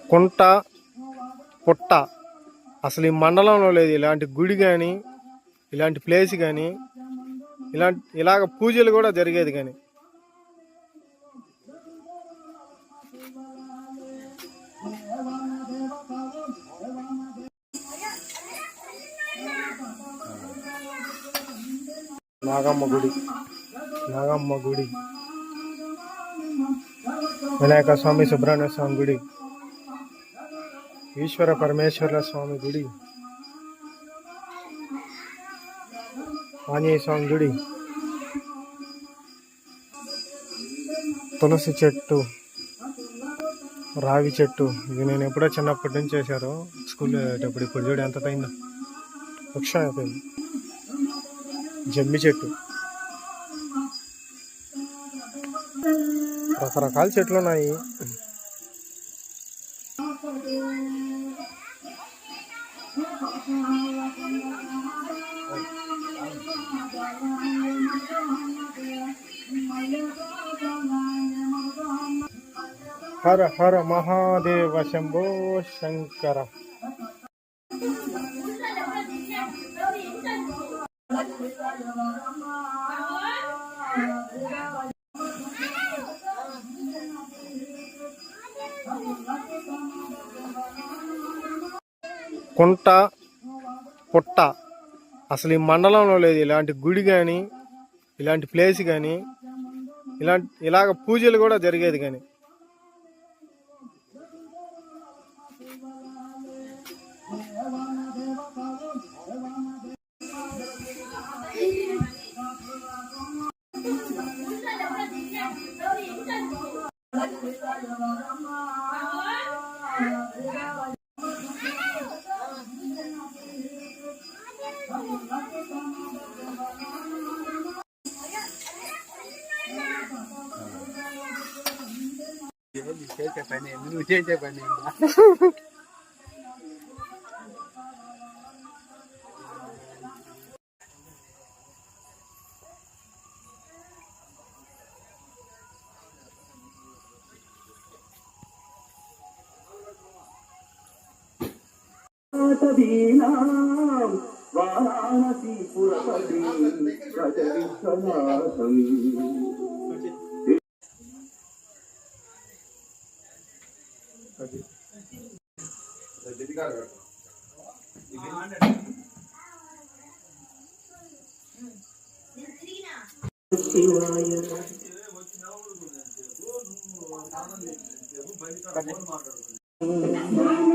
కుంట పుట్ట అసలు ఈ మండలంలో లేదు. ఇలాంటి గుడి కానీ ఇలాంటి ప్లేస్ కానీ ఇలాగ పూజలు కూడా జరిగేది కానీ. నాగమ్మ గుడి, వినాయక స్వామి, సుబ్రహ్మణ్య స్వామి గుడి, ఈశ్వర పరమేశ్వర స్వామి గుడి, ఆంజనేయ స్వామి గుడి, తులసి చెట్టు, రావి చెట్టు. ఇది నేను ఎప్పుడో చిన్నప్పటి నుంచి చేశారు స్కూల్లో వెళ్ళేటప్పుడు. ఇప్పుడు చూడు ఎంత అయిందో, వృక్షం అయిపోయింది. జమ్మి చెట్టు, రకరకాల చెట్లు ఉన్నాయి. హర హర మహాదేవ శంభో శంకర. కుంట పుట్ట అసలు ఈ మండలంలో లేదు. ఇలాంటి గుడి కానీ ఇలాంటి ప్లేస్ కానీ ఇలాగ పూజలు కూడా జరిగేది కానీ. నువ్వు చేసే పని వారాణసీ పురపతి శివాయ